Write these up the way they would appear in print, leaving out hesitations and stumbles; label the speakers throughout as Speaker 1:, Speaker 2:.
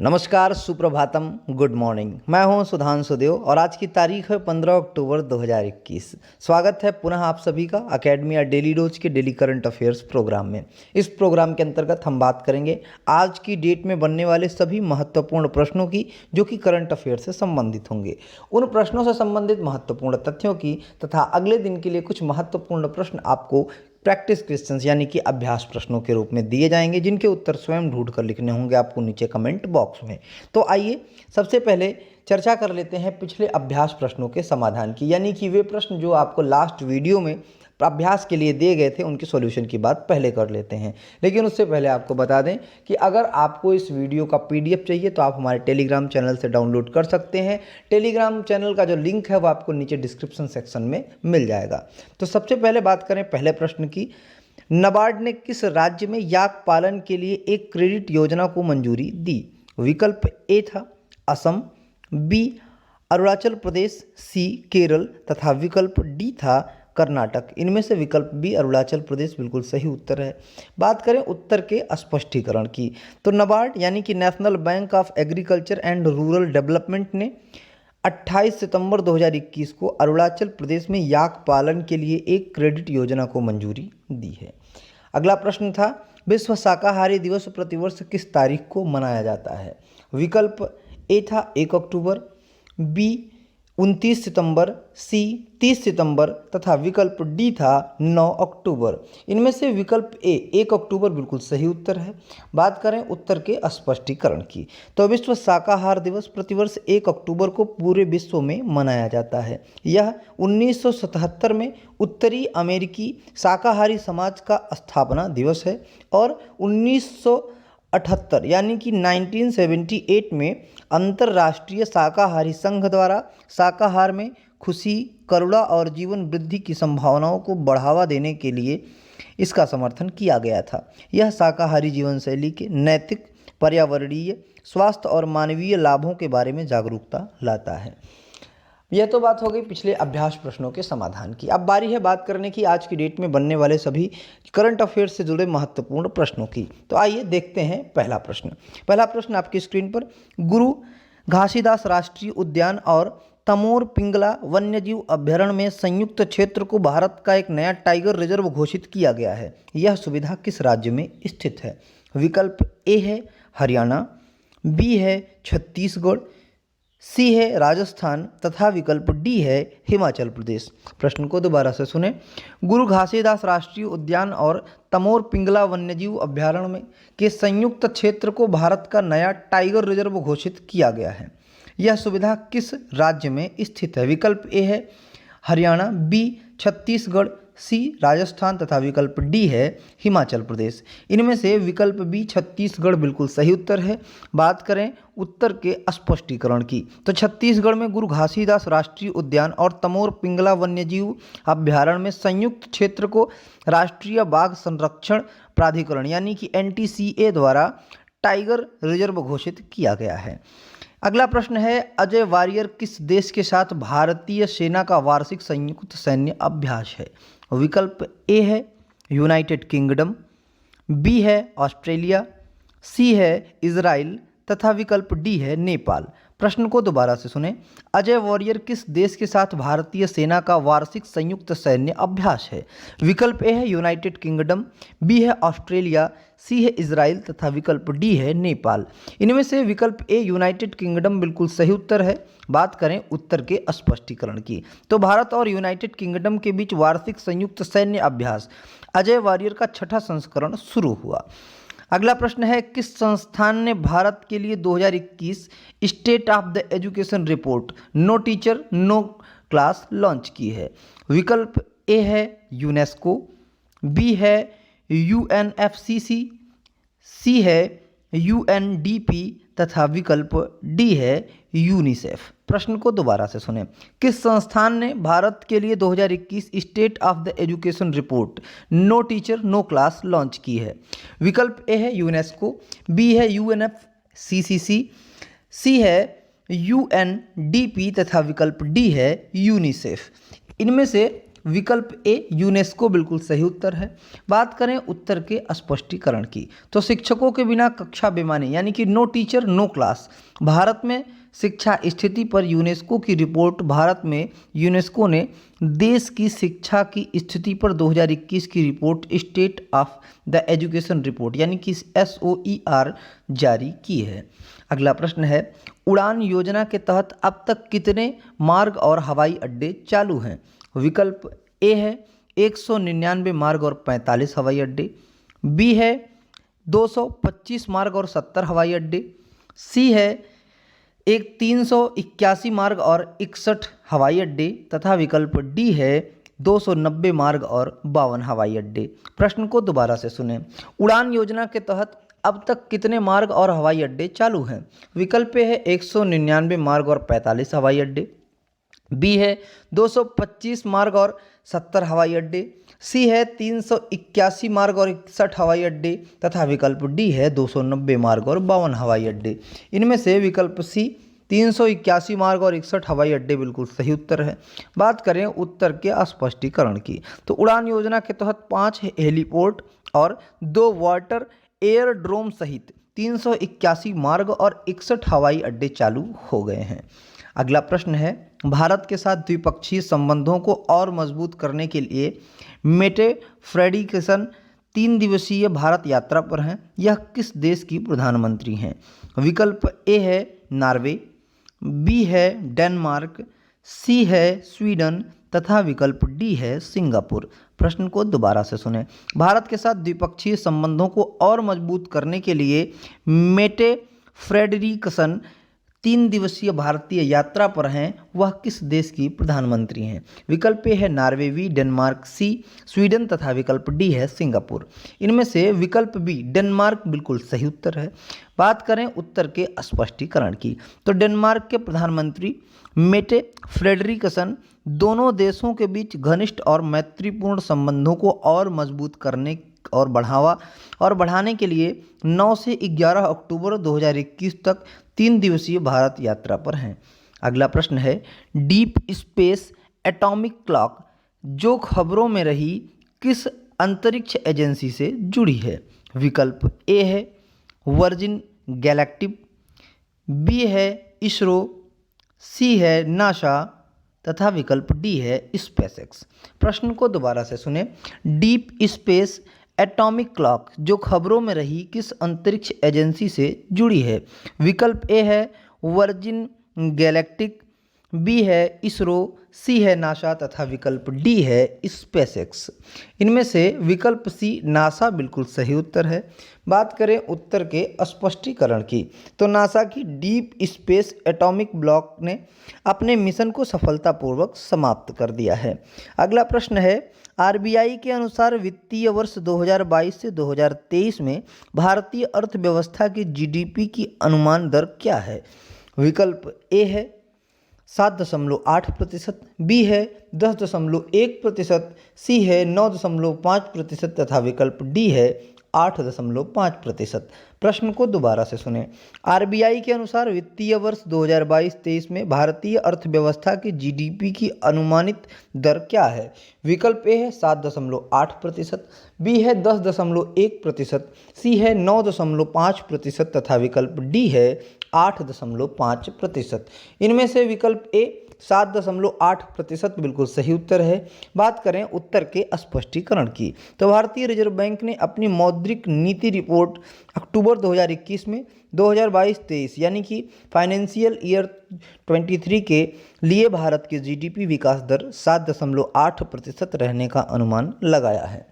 Speaker 1: नमस्कार, Suprabhatam, good morning. मैं हूं सुधांशु देव और आज की तारीख है 15 अक्टूबर 2021। स्वागत है पुनः आप सभी का अकेडमी या डेली रोज के डेली करंट अफेयर्स प्रोग्राम में। इस प्रोग्राम के अंतर्गत हम बात करेंगे आज की डेट में बनने वाले सभी महत्वपूर्ण प्रश्नों की जो कि करंट अफेयर से संबंधित होंगे। उन प्रश्नों से संबंधित महत्वपूर्ण तथ्यों की तथा अगले दिन के लिए कुछ महत्वपूर्ण प्रश्न आपको प्रैक्टिस क्वेश्चंस यानी कि अभ्यास प्रश्नों के रूप में दिए जाएंगे, जिनके उत्तर स्वयं ढूंढ कर लिखने होंगे आपको नीचे कमेंट बॉक्स में। तो आइए सबसे पहले चर्चा कर लेते हैं पिछले अभ्यास प्रश्नों के समाधान की, यानी कि वे प्रश्न जो आपको लास्ट वीडियो में अभ्यास के लिए दिए गए थे उनके सॉल्यूशन की बात पहले कर लेते हैं। लेकिन उससे पहले आपको बता दें कि अगर आपको इस वीडियो का पीडीएफ चाहिए तो आप हमारे टेलीग्राम चैनल से डाउनलोड कर सकते हैं। टेलीग्राम चैनल का जो लिंक है वो आपको नीचे डिस्क्रिप्शन सेक्शन में मिल जाएगा। तो सबसे पहले बात करें पहले प्रश्न की। नाबार्ड ने किस राज्य में याक पालन के लिए एक क्रेडिट योजना को मंजूरी दी? विकल्प ए था असम, बी अरुणाचल प्रदेश, सी केरल तथा विकल्प डी था कर्नाटक। इनमें से विकल्प बी अरुणाचल प्रदेश बिल्कुल सही उत्तर है। बात करें उत्तर के स्पष्टीकरण की तो नाबार्ड यानी कि national bank of agriculture and rural development ने 28 सितंबर 2021 को अरुणाचल प्रदेश में याक पालन के लिए एक क्रेडिट योजना को मंजूरी दी है। अगला प्रश्न था विश्व शाकाहारी दिवस प्रतिवर्ष किस तारीख को मनाया जाता है? विकल्प ए था 1 अक्टूबर, बी 29 सितंबर, सी 30 सितंबर तथा विकल्प डी था 9 अक्टूबर। इनमें से विकल्प ए 1 अक्टूबर बिल्कुल सही उत्तर है। बात करें उत्तर के स्पष्टीकरण की तो विश्व शाकाहार दिवस प्रतिवर्ष 1 अक्टूबर को पूरे विश्व में मनाया जाता है। यह 1977 में उत्तरी अमेरिकी शाकाहारी समाज का स्थापना दिवस है और 1978 यानी कि 1978 में अंतर्राष्ट्रीय शाकाहारी संघ द्वारा शाकाहार में खुशी, करुणा और जीवन वृद्धि की संभावनाओं को बढ़ावा देने के लिए इसका समर्थन किया गया था। यह शाकाहारी जीवन शैली के नैतिक, पर्यावरणीय, स्वास्थ्य और मानवीय लाभों के बारे में जागरूकता लाता है। यह तो बात हो गई पिछले अभ्यास प्रश्नों के समाधान की। अब बारी है बात करने की आज की डेट में बनने वाले सभी करंट अफेयर्स से जुड़े महत्वपूर्ण प्रश्नों की। तो आइए देखते हैं पहला प्रश्न। पहला प्रश्न आपकी स्क्रीन पर। गुरु घासीदास राष्ट्रीय उद्यान और तमोर पिंगला वन्यजीव अभ्यारण्य में संयुक्त क्षेत्र को भारत का एक नया टाइगर रिजर्व घोषित किया गया है। यह सुविधा किस राज्य में स्थित है? विकल्प ए है हरियाणा, बी है छत्तीसगढ़, सी है राजस्थान तथा विकल्प डी है हिमाचल प्रदेश। प्रश्न को दोबारा से सुने। गुरु घासीदास राष्ट्रीय उद्यान और तमोर पिंगला वन्यजीव अभ्यारण्य में के संयुक्त क्षेत्र को भारत का नया टाइगर रिजर्व घोषित किया गया है। यह सुविधा किस राज्य में स्थित है? विकल्प ए है हरियाणा, बी छत्तीसगढ़, सी राजस्थान तथा विकल्प डी है हिमाचल प्रदेश। इनमें से विकल्प बी छत्तीसगढ़ बिल्कुल सही उत्तर है। बात करें उत्तर के स्पष्टीकरण की तो छत्तीसगढ़ में गुरु घासीदास राष्ट्रीय उद्यान और तमोर पिंगला वन्यजीव अभ्यारण्य में संयुक्त क्षेत्र को राष्ट्रीय बाघ संरक्षण प्राधिकरण यानी कि NTCA द्वारा टाइगर रिजर्व घोषित किया गया है। अगला प्रश्न है अजय वारियर किस देश के साथ भारतीय सेना का वार्षिक संयुक्त सैन्य अभ्यास है? विकल्प ए है यूनाइटेड किंगडम, बी है ऑस्ट्रेलिया, सी है इजराइल तथा विकल्प डी है नेपाल। प्रश्न को दोबारा से सुने। अजय वॉरियर किस देश के साथ भारतीय सेना का वार्षिक संयुक्त सैन्य अभ्यास है? विकल्प ए है यूनाइटेड किंगडम, बी है ऑस्ट्रेलिया, सी है इजराइल तथा विकल्प डी है नेपाल। इनमें से विकल्प ए यूनाइटेड किंगडम बिल्कुल सही उत्तर है। बात करें उत्तर के स्पष्टीकरण की तो भारत और यूनाइटेड किंगडम के बीच वार्षिक संयुक्त सैन्य अभ्यास अजय वॉरियर का 6ठा संस्करण शुरू हुआ। अगला प्रश्न है किस संस्थान ने भारत के लिए 2021 state of the education report no teacher no class launch की है? विकल्प ए है यूनेस्को, बी है UNFCC, सी है UNDP तथा विकल्प डी है यूनिसेफ। प्रश्न को दोबारा से सुने। किस संस्थान ने भारत के लिए 2021 state of the education report no teacher no class launch की है? विकल्प ए है यूनेस्को, बी है UNFCCC, सी है UNDP तथा विकल्प डी है यूनिसेफ। इनमें से विकल्प ए यूनेस्को बिल्कुल सही उत्तर है। बात करें उत्तर के स्पष्टीकरण की, तो शिक्षकों के बिना कक्षा बेमानी यानी कि no teacher no class. Bharat में शिक्षा स्थिति पर यूनेस्को की रिपोर्ट। भारत में यूनेस्को ने देश की शिक्षा की स्थिति पर 2021 की report state of the education report यानी कि SOER जारी की है। अगला प्रश्न है, उड़ान योजना के तहत अब तक कितने मार्ग और हवाई अड्डे चालू हैं? विकल्प ए है 199 मार्ग और 45 हवाई अड्डे, बी है 225 मार्ग और 70 हवाई अड्डे, सी है 381 मार्ग और 61 हवाई अड्डे तथा विकल्प डी है 290 मार्ग और 52 हवाई अड्डे। प्रश्न को दोबारा से सुनें। उड़ान योजना के तहत अब तक कितने मार्ग और हवाई अड्डे चालू हैं? विकल्प ए है 199 मार्ग और 45 हवाई अड्डे, बी है 225 मार्ग और 70 हवाई अड्डे, सी है 381 मार्ग और 61 हवाई अड्डे तथा विकल्प डी है 290 मार्ग और 52 हवाई अड्डे। इनमें से विकल्प सी 381 मार्ग और 61 हवाई अड्डे बिल्कुल सही उत्तर है। बात करें उत्तर के स्पष्टीकरण की, तो उड़ान योजना के तहत 5 हेलीपोर्ट और 2 वाटर एयरड्रोम सहित 381 मार्ग और 61 हवाई अड्डे चालू हो गए हैं। अगला प्रश्न है, भारत के साथ द्विपक्षीय संबंधों को और मजबूत करने के लिए मेटे फ्रेडिक्सन 3 दिवसीय भारत यात्रा पर हैं। यह किस देश की प्रधानमंत्री हैं? विकल्प ए है नॉर्वे, बी है डेनमार्क, सी है स्वीडन तथा विकल्प डी है सिंगापुर। प्रश्न को दोबारा से सुनें। भारत के साथ द्विपक्षीय संबंधों को और मजबूत करने के लिए मेटे फ्रेडरिकसन 3 दिवसीय भारतीय यात्रा पर हैं। वह किस देश की प्रधानमंत्री हैं? विकल्प ए है नॉर्वे, बी डेनमार्क, सी स्वीडन तथा विकल्प डी है सिंगापुर। इनमें से विकल्प बी डेनमार्क बिल्कुल सही उत्तर है। बात करें उत्तर के स्पष्टीकरण की, तो डेनमार्क के प्रधानमंत्री मेटे फ्रेडरिकसन दोनों देशों के बीच घनिष्ठ और मैत्रीपूर्ण संबंधों को और मजबूत करने और बढ़ाने के लिए 9 से 11 अक्टूबर 2021 तक 3 दिवसीय भारत यात्रा पर हैं। अगला प्रश्न है, डीप स्पेस एटॉमिक क्लॉक जो खबरों में रही किस अंतरिक्ष एजेंसी से जुड़ी है? विकल्प ए है वर्जिन गैलेक्टिक, बी है इसरो, सी है नासा तथा विकल्प डी है स्पेसएक्स। प्रश्न को दोबारा से सुने। डीप स्पेस एटॉमिक क्लॉक जो खबरों में रही किस अंतरिक्ष एजेंसी से जुड़ी है? विकल्प ए है वर्जिन गैलेक्टिक, बी है इसरो, सी है नासा तथा विकल्प डी है स्पेसएक्स। इनमें से विकल्प सी नासा बिल्कुल सही उत्तर है। बात करें उत्तर के स्पष्टीकरण की, तो नासा की डीप स्पेस एटॉमिक ब्लॉक ने अपने मिशन को सफलतापूर्वक समाप्त कर दिया है। अगला प्रश्न है, RBI के अनुसार वित्तीय वर्ष 2022 से 2023 में भारतीय अर्थव्यवस्था की GDP की अनुमान दर क्या है? विकल्प ए है 7.8%, बी है 10.1%, सी है 9.5% तथा विकल्प डी है 8.5%। प्रश्न को दोबारा से सुने। RBI के अनुसार वित्तीय वर्ष 2022-23 में भारतीय अर्थव्यवस्था की GDP की अनुमानित दर क्या है? विकल्प ए है 7.8%, बी है 10.1%, सी है 9.5% तथा विकल्प डी है 8.5%। इनमें से विकल्प ए 7.8% बिल्कुल सही उत्तर है। बात करें उत्तर के स्पष्टीकरण की, तो भारतीय रिजर्व बैंक ने अपनी मौद्रिक नीति रिपोर्ट अक्टूबर 2021 में 2022-23 यानी कि फाइनेंशियल ईयर 23 के लिए भारत की GDP विकास दर 7.8% रहने का अनुमान लगाया है।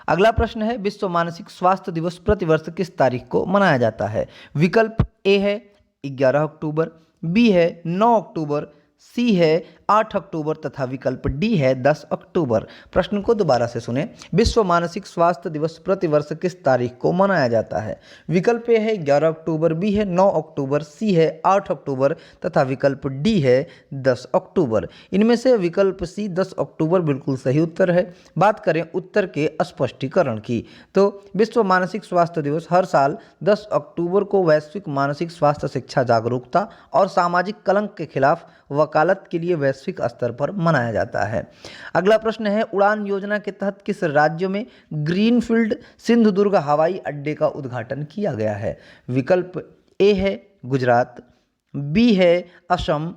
Speaker 1: अगला प्रश्न है, विश्व मानसिक स्वास्थ्य दिवस प्रतिवर्ष किस तारीख को मनाया जाता है? विकल्प ए है 11 अक्टूबर, बी है 9 अक्टूबर, सी है 8 अक्टूबर तथा विकल्प डी है 10 अक्टूबर। प्रश्न को दोबारा से सुने। विश्व मानसिक स्वास्थ्य दिवस प्रतिवर्ष किस तारीख को मनाया जाता है? विकल्प ए है 11 अक्टूबर, बी है 9 अक्टूबर, सी है 8 अक्टूबर तथा विकल्प डी है 10 अक्टूबर। इनमें से विकल्प सी 10 अक्टूबर बिल्कुल सही उत्तर है। बात करें उत्तर के स्पष्टीकरण की, तो विश्व मानसिक स्वास्थ्य दिवस हर साल 10 अक्टूबर को वैश्विक मानसिक स्वास्थ्य शिक्षा जागरूकता और सामाजिक कलंक के खिलाफ वकालत के लिए वैश्विक स्तर पर मनाया जाता है। अगला प्रश्न है, उड़ान योजना के तहत किस राज्य में ग्रीनफील्ड सिंधुदुर्ग हवाई अड्डे का उद्घाटन किया गया है? विकल्प ए है गुजरात, बी है असम,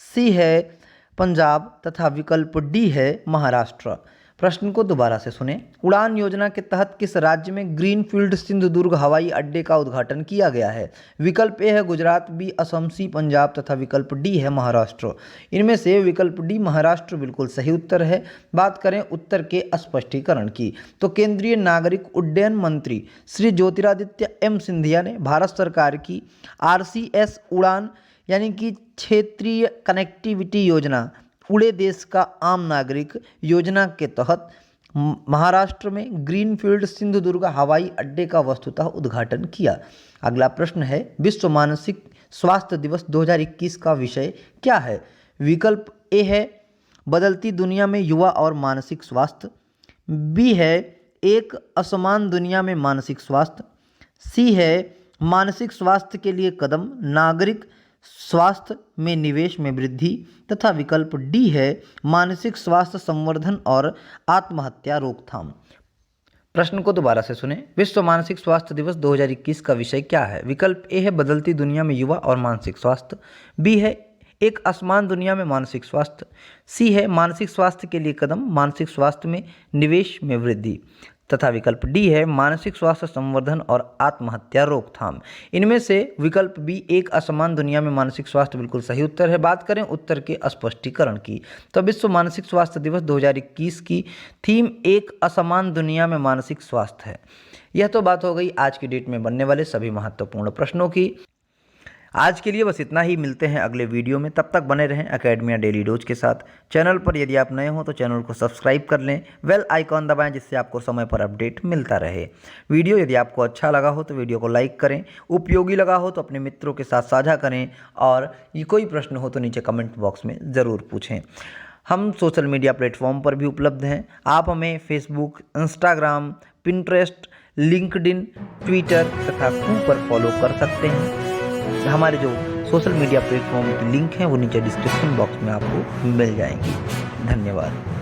Speaker 1: सी है पंजाब तथा विकल्प डी है महाराष्ट्र। प्रश्न को दोबारा से सुने। उड़ान योजना के तहत किस राज्य में ग्रीनफील्ड सिंधुदुर्ग हवाई अड्डे का उद्घाटन किया गया है? विकल्प ए है गुजरात, बी असम, सी पंजाब तथा विकल्प डी है महाराष्ट्र। इनमें से विकल्प डी महाराष्ट्र बिल्कुल सही उत्तर है। बात करें उत्तर के स्पष्टीकरण की, तो केंद्रीय नागरिक उड्डयन मंत्री श्री ज्योतिरादित्य एम सिंधिया ने भारत सरकार की RCS उड़ान यानी कि क्षेत्रीय कनेक्टिविटी योजना उड़े देश का आम नागरिक योजना के तहत महाराष्ट्र में ग्रीनफील्ड सिंधुदुर्ग हवाई अड्डे का वस्तुतः उद्घाटन किया। अगला प्रश्न है, विश्व मानसिक स्वास्थ्य दिवस 2021 का विषय क्या है? विकल्प ए है बदलती दुनिया में युवा और मानसिक स्वास्थ्य, बी है एक असमान दुनिया में मानसिक स्वास्थ्य, सी है मानसिक स्वास्थ्य के लिए कदम, नागरिक स्वास्थ्य में निवेश में वृद्धि तथा विकल्प डी है मानसिक स्वास्थ्य संवर्धन और आत्महत्या रोकथाम। प्रश्न को दोबारा से सुने। विश्व मानसिक स्वास्थ्य दिवस 2021 का विषय क्या है? विकल्प ए है बदलती दुनिया में युवा और मानसिक स्वास्थ्य, बी है एक असमान दुनिया में मानसिक स्वास्थ्य, सी है मानसिक स्वास्थ्य के लिए कदम, मानसिक स्वास्थ्य में निवेश में वृद्धि तथा विकल्प डी है मानसिक स्वास्थ्य संवर्धन और आत्महत्या रोकथाम। इनमें से विकल्प बी एक असमान दुनिया में मानसिक स्वास्थ्य बिल्कुल सही उत्तर है। बात करें उत्तर के स्पष्टीकरण की, तो विश्व मानसिक स्वास्थ्य दिवस 2021 की थीम एक असमान दुनिया में मानसिक स्वास्थ्य है। यह तो बात हो गई आज की डेट में बनने वाले सभी महत्वपूर्ण प्रश्नों की। आज के लिए बस इतना ही, मिलते हैं अगले वीडियो में। तब तक बने रहें एकेडमिया डेली डोज के साथ। चैनल पर यदि आप नए हो तो चैनल को सब्सक्राइब कर लें, बेल आइकॉन दबाएं जिससे आपको समय पर अपडेट मिलता रहे। वीडियो यदि आपको अच्छा लगा हो तो वीडियो को लाइक करें, उपयोगी लगा हो तो अपने मित्रों के साथ साझा करें और ये कोई प्रश्न हो तो नीचे कमेंट बॉक्स में ज़रूर पूछें। हम सोशल मीडिया प्लेटफॉर्म पर भी उपलब्ध हैं। आप हमें Facebook, Instagram, Pinterest, LinkedIn, Twitter तथा कू पर फॉलो कर सकते हैं। हमारे जो सोशल मीडिया प्लेटफॉर्म की लिंक हैं वो नीचे डिस्क्रिप्शन बॉक्स में आपको मिल जाएंगी। धन्यवाद।